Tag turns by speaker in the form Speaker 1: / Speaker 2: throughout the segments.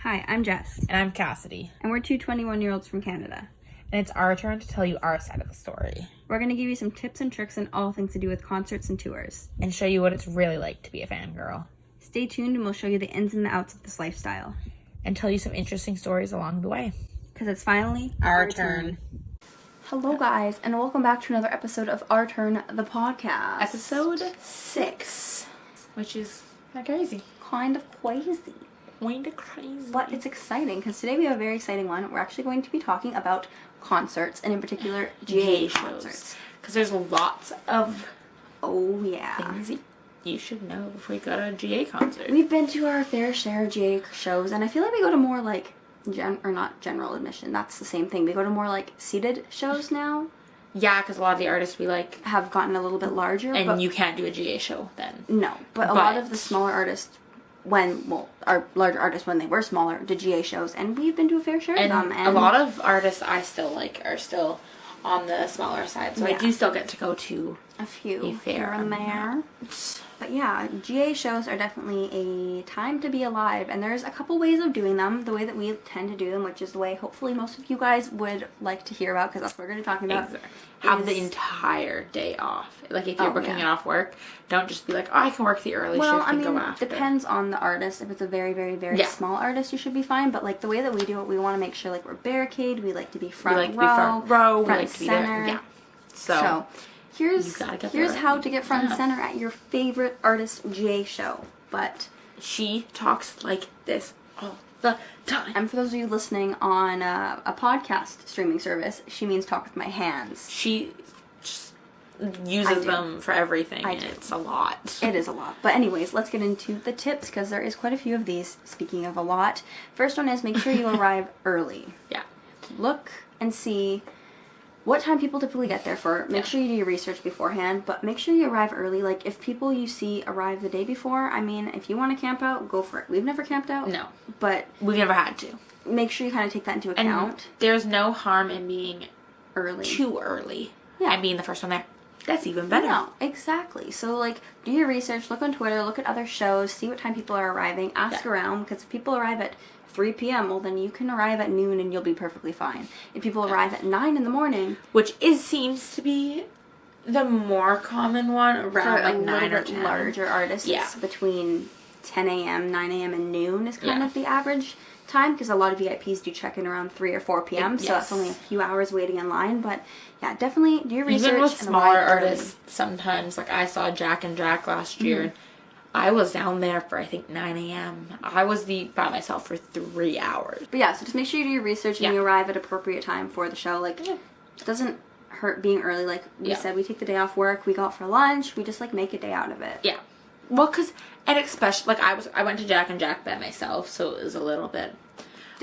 Speaker 1: Hi, I'm Jess.
Speaker 2: And I'm Kassidy.
Speaker 1: And we're two 21-year-olds from Canada.
Speaker 2: And it's our turn to tell you our side of the story.
Speaker 1: We're going to give you some tips and tricks on all things to do with concerts and tours.
Speaker 2: And show you what it's really like to be a fangirl.
Speaker 1: Stay tuned and we'll show you the ins and the outs of this lifestyle.
Speaker 2: And tell you some interesting stories along the way.
Speaker 1: Because it's finally
Speaker 2: our turn.
Speaker 1: Hello guys, and welcome back to another episode of Our Turn, the podcast.
Speaker 2: Episode 6. Which is kind of crazy.
Speaker 1: Kind of crazy.
Speaker 2: Kind of crazy.
Speaker 1: But it's exciting, because today we have a very exciting one. We're actually going to be talking about concerts, and in particular, GA concerts.
Speaker 2: Because there's lots of
Speaker 1: things
Speaker 2: things you should know before you go to a GA concert.
Speaker 1: We've been to our fair share of GA shows, and I feel like we go to more like, not general admission, that's the same thing. We go to more like seated shows now.
Speaker 2: Yeah, because a lot of the artists we like
Speaker 1: have gotten a little bit larger.
Speaker 2: And
Speaker 1: but
Speaker 2: you can't do a GA show then.
Speaker 1: No, but a lot of the smaller artists, our larger artists when they were smaller, did GA shows, and we've been to a fair share of them.
Speaker 2: And a lot of artists I still like are still on the smaller side, so I do still get to go to
Speaker 1: a few
Speaker 2: here
Speaker 1: and there. But yeah, GA shows are definitely a time to be alive, and there's a couple ways of doing them. The way that we tend to do them, which is the way hopefully most of you guys would like to hear about, because that's what we're going to be talking about.
Speaker 2: Exactly. Have the entire day off. Like if you're booking it off work, don't just be like, oh, I can work the early shift and go after.
Speaker 1: Depends on the artist. If it's a very, very, very small artist, you should be fine. But like the way that we do it, we want to make sure like we're barricade. We like to be front row.
Speaker 2: We like to be there. Yeah.
Speaker 1: So here's how to get front and center at your favorite artist GA show. But
Speaker 2: she talks like this all the time.
Speaker 1: And for those of you listening on a podcast streaming service, she means talk with my hands.
Speaker 2: She just uses them for everything. It's a lot.
Speaker 1: It is a lot. But anyways, let's get into the tips, because there is quite a few of these. Speaking of a lot, first one is make sure you arrive early.
Speaker 2: Yeah.
Speaker 1: Look and see what time people typically get there for. Make sure you do your research beforehand, but make sure you arrive early. Like, if people you see arrive the day before, I mean, if you want to camp out, go for it. We've never camped out.
Speaker 2: No.
Speaker 1: But
Speaker 2: we've never had to.
Speaker 1: Make sure you kind of take that into account.
Speaker 2: And there's no harm in being
Speaker 1: early.
Speaker 2: Too early.
Speaker 1: Yeah.
Speaker 2: And being the first one there. That's even better.
Speaker 1: No, exactly. So, like, do your research, look on Twitter, look at other shows, see what time people are arriving, ask around, because if people arrive at 3 p.m., well, then you can arrive at noon and you'll be perfectly fine. If people arrive at 9 in the morning...
Speaker 2: Which seems to be the more common one, around like 9 or 10.
Speaker 1: Larger artists, between 10 a.m., 9 a.m., and noon is kind of the average time, because a lot of VIPs do check in around 3 or 4 p.m., so that's only a few hours waiting in line. But yeah, definitely do your research.
Speaker 2: Even with smaller artists, sometimes, like I saw Jack and Jack last year, and I was down there for, I think, 9 a.m. I was by myself for 3 hours.
Speaker 1: But yeah, so just make sure you do your research and you arrive at appropriate time for the show. Like, it doesn't hurt being early. Like we said, we take the day off work, we go out for lunch, we just, like, make a day out of it.
Speaker 2: Yeah. Well, and especially, like, I went to Jack and Jack by myself, so it was a little bit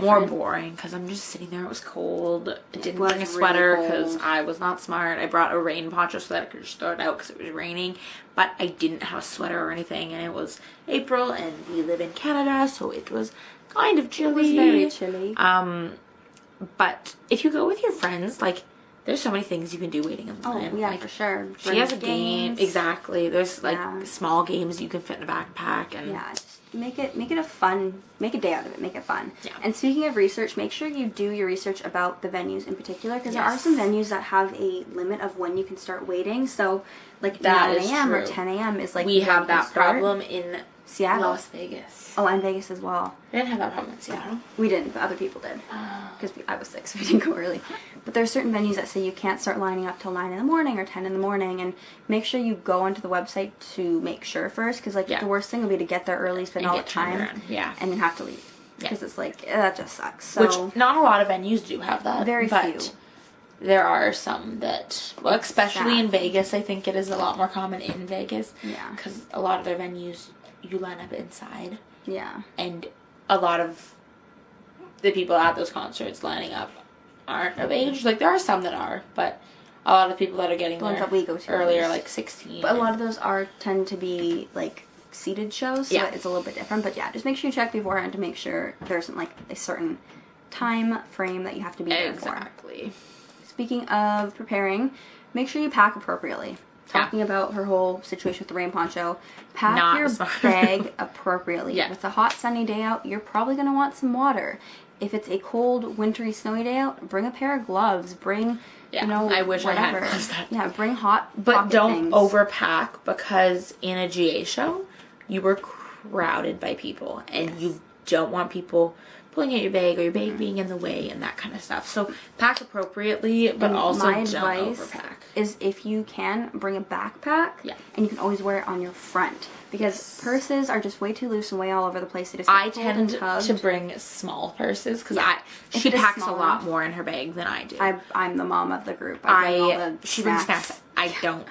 Speaker 2: more boring, because I'm just sitting there. It was cold. I didn't bring a sweater because I was not smart. I brought a rain poncho so that I could just throw it out because it was raining, but I didn't have a sweater or anything, and it was April, and we live in Canada, so it was kind of chilly.
Speaker 1: It was very chilly.
Speaker 2: But if you go with your friends, like, there's so many things you can do waiting in line.
Speaker 1: Oh, yeah,
Speaker 2: like,
Speaker 1: for sure.
Speaker 2: She has a game. Exactly. There's, like, small games you can fit in a backpack. And
Speaker 1: just make it a fun, make a day out of it, make it fun.
Speaker 2: Yeah.
Speaker 1: And speaking of research, make sure you do your research about the venues in particular, because there are some venues that have a limit of when you can start waiting. So, like, 9 a.m. or 10 a.m. is, like,
Speaker 2: we have that problem in
Speaker 1: Seattle.
Speaker 2: Las Vegas.
Speaker 1: Oh, and Vegas as well.
Speaker 2: We didn't have that problem in Seattle.
Speaker 1: We didn't, but other people did. Because I was sick, so we didn't go early. But there's certain venues that say you can't start lining up till 9 in the morning or 10 in the morning. And make sure you go onto the website to make sure first. Because, like, the worst thing would be to get there early, spend all the time, and then have to leave. Because it's like, that just sucks. So,
Speaker 2: which, not a lot of venues do have that.
Speaker 1: Very few.
Speaker 2: There are some that, well, especially in Vegas, I think it is a lot more common in Vegas.
Speaker 1: Yeah.
Speaker 2: Because a lot of their venues, you line up inside.
Speaker 1: Yeah.
Speaker 2: And a lot of the people at those concerts lining up aren't of age. Like, there are some that are, but a lot of people that are getting there
Speaker 1: that we go to
Speaker 2: earlier, like 16.
Speaker 1: But a lot of those tend to be, like, seated shows, so it's a little bit different. But yeah, just make sure you check beforehand to make sure there isn't, like, a certain time frame that you have to be there for.
Speaker 2: Exactly.
Speaker 1: Speaking of preparing, make sure you pack appropriately. talking about her whole situation with the rain poncho, pack
Speaker 2: Not
Speaker 1: your
Speaker 2: smart.
Speaker 1: bag appropriately.
Speaker 2: Yeah.
Speaker 1: If it's a hot, sunny day out, you're probably going to want some water. If it's a cold, wintry, snowy day out, bring a pair of gloves. Bring,
Speaker 2: Yeah,
Speaker 1: you know,
Speaker 2: I wish I had
Speaker 1: whatever.
Speaker 2: gloves that.
Speaker 1: Yeah, bring hot
Speaker 2: But
Speaker 1: pocket
Speaker 2: don't
Speaker 1: things.
Speaker 2: overpack, because in a GA show, you were crowded by people, and you don't want people pulling at your bag or your bag being in the way and that kind of stuff. So pack appropriately, but
Speaker 1: And
Speaker 2: also
Speaker 1: my
Speaker 2: don't
Speaker 1: advice
Speaker 2: overpack.
Speaker 1: is if you can, bring a backpack.
Speaker 2: Yeah.
Speaker 1: And you can always wear it on your front. Because purses are just way too loose and way all over the place. They just get
Speaker 2: I
Speaker 1: pulled and
Speaker 2: tend
Speaker 1: tugged.
Speaker 2: to bring small purses because
Speaker 1: If
Speaker 2: she
Speaker 1: it is
Speaker 2: packs
Speaker 1: small
Speaker 2: a lot
Speaker 1: enough.
Speaker 2: more in her bag than I do.
Speaker 1: I'm the mom of the group. I bring all the
Speaker 2: She brings
Speaker 1: snacks.
Speaker 2: snacks. I don't.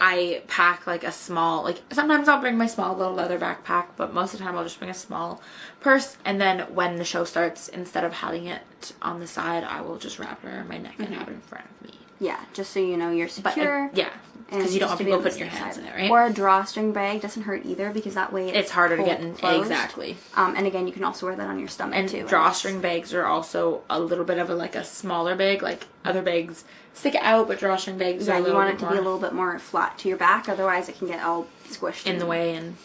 Speaker 2: I pack like a small, like sometimes I'll bring my small little leather backpack, but most of the time I'll just bring a small purse. And then when the show starts, instead of having it on the side, I will just wrap it around my neck and have it in front of me.
Speaker 1: Yeah, just so you know you're
Speaker 2: But
Speaker 1: secure.
Speaker 2: yeah, because you don't want
Speaker 1: just to be
Speaker 2: people
Speaker 1: on the
Speaker 2: putting your
Speaker 1: safe
Speaker 2: hands
Speaker 1: side.
Speaker 2: in it, right?
Speaker 1: Or a drawstring bag doesn't hurt either because that way
Speaker 2: It's harder to get in.
Speaker 1: closed.
Speaker 2: Exactly.
Speaker 1: And again, you can also wear that on your stomach
Speaker 2: And
Speaker 1: too.
Speaker 2: drawstring bags are also a little bit of a smaller bag. Like other bags stick out, but drawstring bags are
Speaker 1: Yeah,
Speaker 2: a
Speaker 1: you
Speaker 2: little
Speaker 1: want it
Speaker 2: bit
Speaker 1: to
Speaker 2: more
Speaker 1: be a little bit more flat to your back. Otherwise, it can get all squished
Speaker 2: in the way, and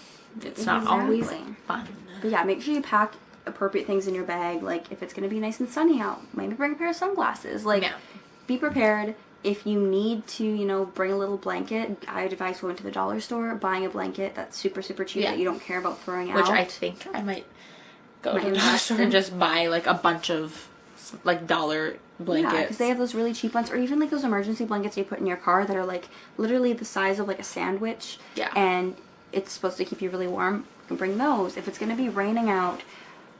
Speaker 2: it's not always
Speaker 1: Exactly.
Speaker 2: fun.
Speaker 1: But yeah, make sure you pack appropriate things in your bag. Like if it's going to be nice and sunny out, maybe bring a pair of sunglasses. Like
Speaker 2: Yeah.
Speaker 1: be prepared. If you need to, you know, bring a little blanket, I would advise going to the dollar store, buying a blanket that's super, super cheap
Speaker 2: Yeah.
Speaker 1: that you don't care about throwing out.
Speaker 2: Which I think I might go
Speaker 1: Might
Speaker 2: to the dollar
Speaker 1: invest
Speaker 2: store
Speaker 1: in.
Speaker 2: and just buy like a bunch of like dollar blankets.
Speaker 1: Yeah, because they have those really cheap ones, or even like those emergency blankets you put in your car that are like literally the size of like a sandwich.
Speaker 2: Yeah.
Speaker 1: And it's supposed to keep you really warm. You can bring those. If it's going to be raining out,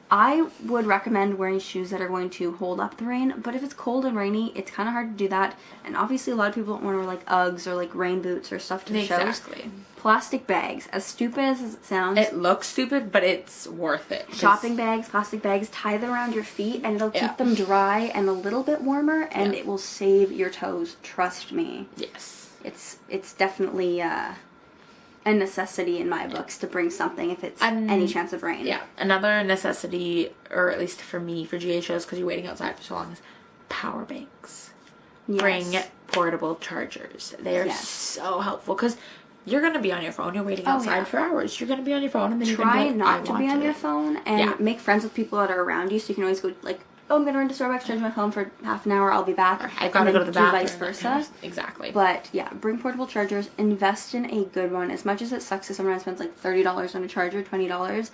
Speaker 1: I would recommend wearing shoes that are going to hold up the rain. But if it's cold and rainy, it's kind of hard to do that. And obviously, a lot of people don't want to wear like Uggs or like rain boots or stuff to the shows.
Speaker 2: Exactly.
Speaker 1: Plastic bags, as stupid as it sounds.
Speaker 2: It looks stupid, but it's worth it. 'cause-
Speaker 1: Shopping bags, plastic bags, tie them around your feet and it'll
Speaker 2: Yeah.
Speaker 1: keep them dry and a little bit warmer and
Speaker 2: Yeah.
Speaker 1: it will save your toes. Trust me.
Speaker 2: Yes.
Speaker 1: It's definitely a necessity in my books to bring something if it's any chance of rain.
Speaker 2: Yeah. Another necessity, or at least for me, for GA shows, because you're waiting outside for so long, is power banks.
Speaker 1: Yes.
Speaker 2: Bring portable chargers. They are
Speaker 1: Yes.
Speaker 2: so helpful because you're going to be on your phone. You're waiting outside
Speaker 1: yeah.
Speaker 2: for hours. You're going to be on your phone, and then you're
Speaker 1: Try
Speaker 2: going to be like,
Speaker 1: not to be on your phone and
Speaker 2: Yeah.
Speaker 1: make friends with people that are around you so you can always go like, oh, I'm going to run to Starbucks, charge my phone for half an hour, I'll be back.
Speaker 2: I've got to
Speaker 1: And
Speaker 2: go to
Speaker 1: then
Speaker 2: the
Speaker 1: do
Speaker 2: bathroom.
Speaker 1: vice versa.
Speaker 2: Exactly.
Speaker 1: But yeah, bring portable chargers. Invest in a good one. As much as it sucks that someone spends like $30 on a charger, $20,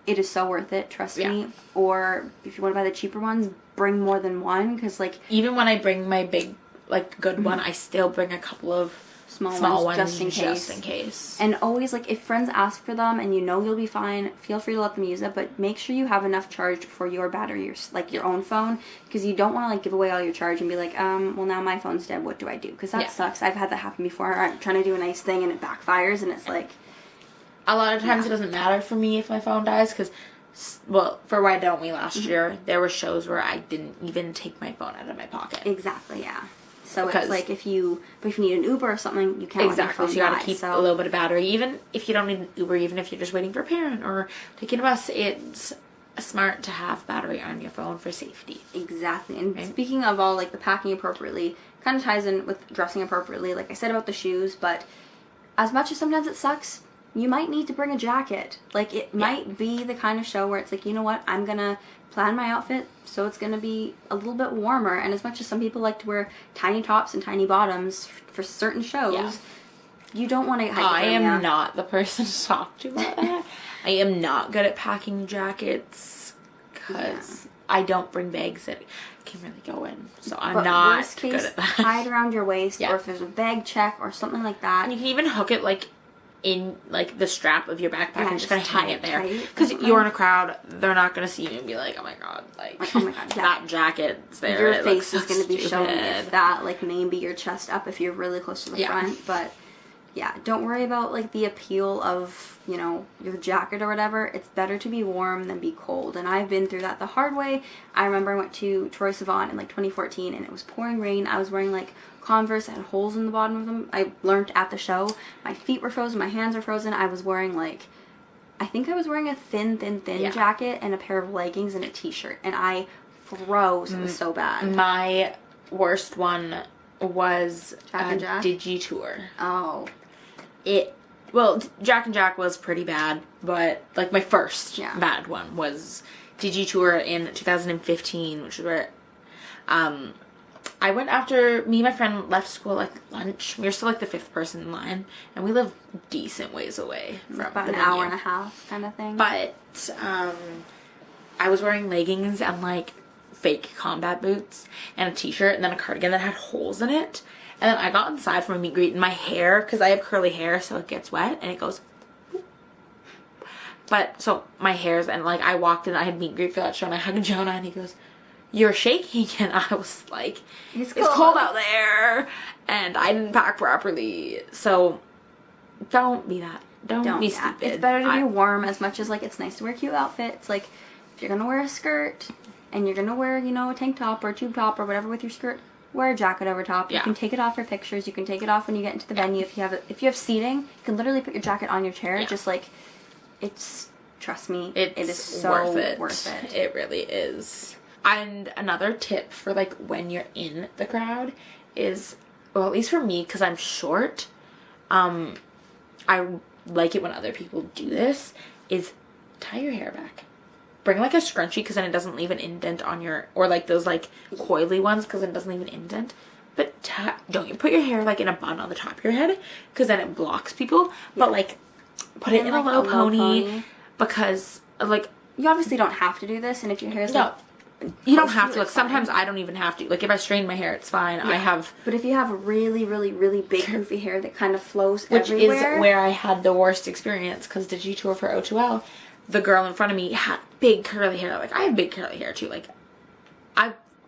Speaker 1: it is so worth it. Trust me. Or if you want to buy the cheaper ones, bring more than one because like
Speaker 2: Even when I bring my big, like, good one, I still bring a couple of
Speaker 1: small ones
Speaker 2: just
Speaker 1: just
Speaker 2: in case.
Speaker 1: And always like if friends ask for them and you know you'll be fine, feel free to let them use it. But make sure you have enough charged for your battery, like your own phone, because you don't want to like give away all your charge and be like, well now my phone's dead. What do I do? Because that sucks. I've had that happen before. I'm trying to do a nice thing and it backfires and it's like.
Speaker 2: A lot of times it doesn't matter for me if my phone dies because, well, for Why Don't We last year, there were shows where I didn't even take my phone out of my pocket.
Speaker 1: Exactly, yeah. So
Speaker 2: Because-
Speaker 1: it's like if you need an Uber or something, you can't
Speaker 2: Exactly, so you gotta keep a little bit of battery. Even if you don't need an Uber, even if you're just waiting for a parent or taking a bus, it's smart to have battery on your phone for safety.
Speaker 1: Exactly. And speaking of all like the packing appropriately, kind of ties in with dressing appropriately, like I said about the shoes, but as much as sometimes it sucks, you might need to bring a jacket. Like it might be the kind of show where it's like, you know what, I'm gonna plan my outfit so it's gonna be a little bit warmer. And as much as some people like to wear tiny tops and tiny bottoms for certain shows, you don't want to
Speaker 2: I am not the person to talk to about that. I am not good at packing jackets because I don't bring bags that can really go in. So I'm
Speaker 1: But
Speaker 2: not
Speaker 1: worst
Speaker 2: good
Speaker 1: case,
Speaker 2: at that.
Speaker 1: tie it around your waist,
Speaker 2: Yeah.
Speaker 1: or if there's a bag check or something like that.
Speaker 2: And you can even hook it like in like the strap of your backpack and just kind of
Speaker 1: just tie
Speaker 2: hang
Speaker 1: it
Speaker 2: it there.
Speaker 1: tight.
Speaker 2: Because you're in a crowd, they're not going to see you and be like, oh my god, like
Speaker 1: oh my God, yeah.
Speaker 2: that jacket's there.
Speaker 1: Your
Speaker 2: it
Speaker 1: face
Speaker 2: looks
Speaker 1: is going to be
Speaker 2: stupid.
Speaker 1: showing if that, like maybe your chest up if you're really close to the front. But yeah, don't worry about like the appeal of, you know, your jacket or whatever. It's better to be warm than be cold. And I've been through that the hard way. I remember I went to Troye Sivan in like 2014 and it was pouring rain. I was wearing like Converse that had holes in the bottom of them. I learned at the show. My feet were frozen, my hands were frozen. I was wearing like, I think I was wearing a thin jacket and a pair of leggings and a t-shirt. And I froze. It was so bad.
Speaker 2: My worst one was
Speaker 1: Jack and Jack?
Speaker 2: Digitour.
Speaker 1: Oh.
Speaker 2: Jack and Jack was pretty bad, but like my first bad one was DG Tour in 2015, which is where I went after me and my friend left school like lunch. We were still like the 5th person in line, and we live decent ways away from
Speaker 1: about
Speaker 2: the
Speaker 1: an
Speaker 2: venue.
Speaker 1: hour and a half kind of thing.
Speaker 2: But I was wearing leggings and like fake combat boots and a t-shirt and then a cardigan that had holes in it. And then I got inside from a meet and greet, and my hair, because I have curly hair, so it gets wet and it goes. But so my hair's, and like I walked in, I had meet and greet for that show, and I hugged Jonah, and he goes, "You're shaking," and I was like, "It's cold out there," and I didn't pack properly. So don't be that. Don't be stupid.
Speaker 1: It's better to be warm as much as like it's nice to wear cute outfits. Like if you're gonna wear a skirt and you're gonna wear, you know, a tank top or a tube top or whatever with your skirt, wear a jacket over top. You can take it off for pictures. You can take it off when you get into the venue. If you have seating, you can literally put your jacket on your chair. Just like trust me, it is so worth it.
Speaker 2: It really is. And another tip for like when you're in the crowd is, well, at least for me, because I'm short, I like it when other people do this, is tie your hair back. Bring like a scrunchie, because then it doesn't leave an indent on your, or like those like coily ones, because then it doesn't leave an indent. But don't you put your hair like in a bun on the top of your head, because then it blocks people. But like put it in like a low pony, because like
Speaker 1: you obviously don't have to do this, and if your hair's
Speaker 2: you don't have to. Like sometimes I don't even have to. Like if I strain my hair, it's fine.
Speaker 1: But if you have really, really, really big goofy hair that kind of flows
Speaker 2: which
Speaker 1: everywhere,
Speaker 2: is where I had the worst experience, because did you tour for O2L? The girl in front of me had big curly hair. Like I have big curly hair too. Like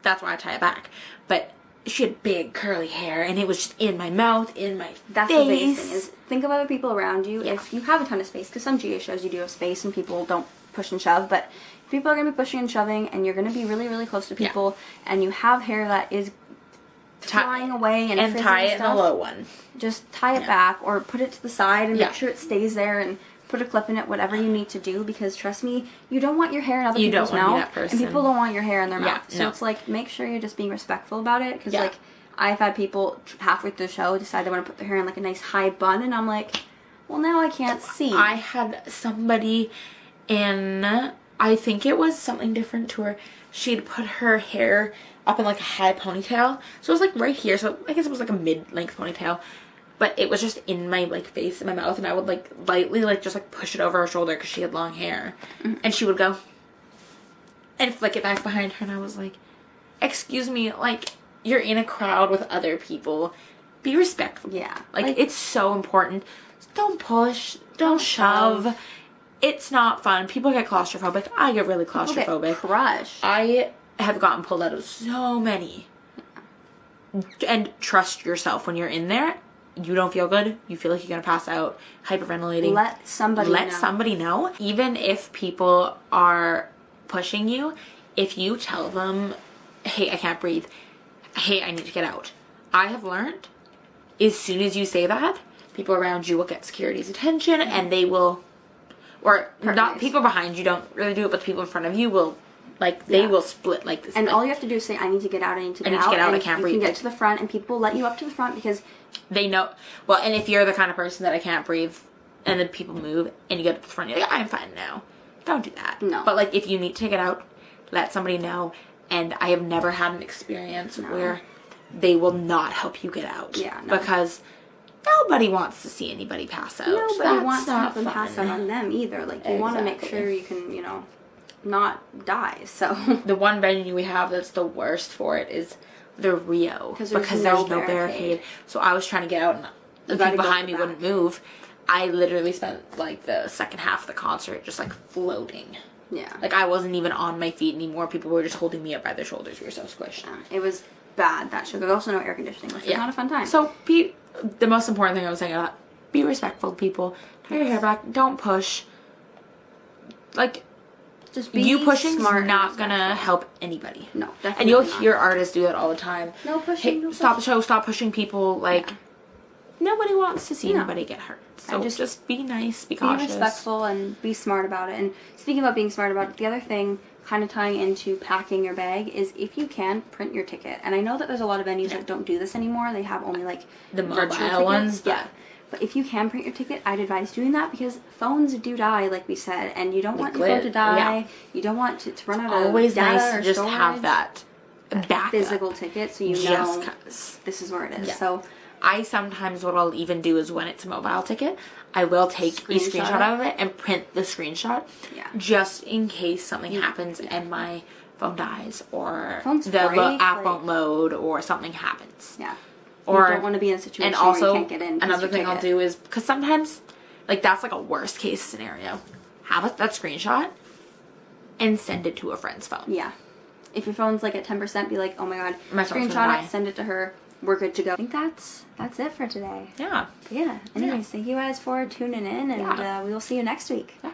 Speaker 2: that's why I tie it back. But she had big curly hair, and it was just in my mouth, in my
Speaker 1: That's
Speaker 2: face.
Speaker 1: the biggest thing is think of other people around you. If you have a ton of space, because some GA shows you do have space and people don't push and shove, but people are going to be pushing and shoving, and you're going to be really, really close to people, and you have hair that is flying away and
Speaker 2: tie it in a low one.
Speaker 1: Just tie it back or put it to the side and make sure it stays there, and put a clip in it, whatever you need to do, because trust me, you don't want your hair in other people's mouth, and people don't want your hair in their mouth. So it's like, make sure you're just being respectful about it, because like I've had people halfway through the show decide they want to put their hair in like a nice high bun, and I'm like, well, now I can't see.
Speaker 2: I had somebody in, I think it was something different to her, she'd put her hair up in like a high ponytail, so it was like right here, so I guess it was like a mid-length ponytail, but it was just in my like face, in my mouth, and I would like lightly like just like push it over her shoulder because she had long hair, and she would go and flick it back behind her, and I was like, excuse me, like you're in a crowd with other people, be respectful. Like it's so important. Don't push, don't shove. It's not fun. People get claustrophobic. I get really claustrophobic.
Speaker 1: Get crushed.
Speaker 2: I have gotten pulled out of so many. And trust yourself when you're in there. You don't feel good. You feel like you're going to pass out. Hyperventilating.
Speaker 1: Let somebody know.
Speaker 2: Even if people are pushing you, if you tell them, hey, I can't breathe. Hey, I need to get out. I have learned, as soon as you say that, people around you will get security's attention, and they will, or not people behind you don't really do it, but the people in front of you will, like, they will split like this.
Speaker 1: And
Speaker 2: like,
Speaker 1: all you have to do is say, I need to get out, I need to get out.
Speaker 2: I can't breathe.
Speaker 1: You can get to the front, and people let you up to the front because
Speaker 2: they know. Well, and if you're the kind of person that I can't breathe, and then people move, and you get to the front, you're like, I'm fine now. Don't do that.
Speaker 1: No.
Speaker 2: But, like, if you need to get out, let somebody know. And I have never had an experience where they will not help you get out. Because nobody wants to see anybody pass out.
Speaker 1: Nobody wants to have them pass out on them either. Like, you want to make sure you can, not die. So
Speaker 2: the one venue we have that's the worst for it is the Rio. Because there's no barricade. So I was trying to get out, and the people behind me wouldn't move. I literally spent, like, the second half of the concert just, like, floating.
Speaker 1: Yeah.
Speaker 2: Like, I wasn't even on my feet anymore. People were just holding me up by their shoulders. We were so squished.
Speaker 1: It was bad, that show. There's also no air conditioning, which is not a fun time.
Speaker 2: So, the most important thing I was saying, be respectful to people. Tie your hair back. Don't push. Like,
Speaker 1: just be
Speaker 2: you pushing
Speaker 1: smart
Speaker 2: is not going to help anybody.
Speaker 1: No, definitely
Speaker 2: And you'll
Speaker 1: not.
Speaker 2: hear artists do that all the time.
Speaker 1: No pushing,
Speaker 2: hey, stop the show. Stop pushing people. Like, nobody wants to see anybody get hurt. So just be nice, be cautious.
Speaker 1: Be respectful and be smart about it. And speaking about being smart about it, the other thing, kind of tying into packing your bag, is if you can, print your ticket. And I know that there's a lot of venues that don't do this anymore. They have only like
Speaker 2: the
Speaker 1: virtual
Speaker 2: mobile ones.
Speaker 1: Yeah. But if you can print your ticket, I'd advise doing that because phones do die, like we said, and you don't want your phone to die. Yeah. You don't want it to run out of
Speaker 2: always
Speaker 1: data
Speaker 2: nice
Speaker 1: or
Speaker 2: to just
Speaker 1: storage.
Speaker 2: have that backup.
Speaker 1: Physical ticket, so you know this is where it is. Yeah. So
Speaker 2: I sometimes, what I'll even do is when it's a mobile ticket, I will take a screenshot of it and print the screenshot, just in case something happens and my phone dies or the app won't load or something happens.
Speaker 1: Yeah. Or you don't want to be in a situation where you can't get in.
Speaker 2: Another thing I'll do is, because sometimes, like, that's like a worst case scenario. Have that screenshot and send it to a friend's phone.
Speaker 1: Yeah. If your phone's like at 10%, be like, oh my god, screenshot it, send it to her. We're good to go. I think that's it for today.
Speaker 2: Yeah.
Speaker 1: But yeah. Anyways, thank you guys for tuning in, and we will see you next week.
Speaker 2: Yeah.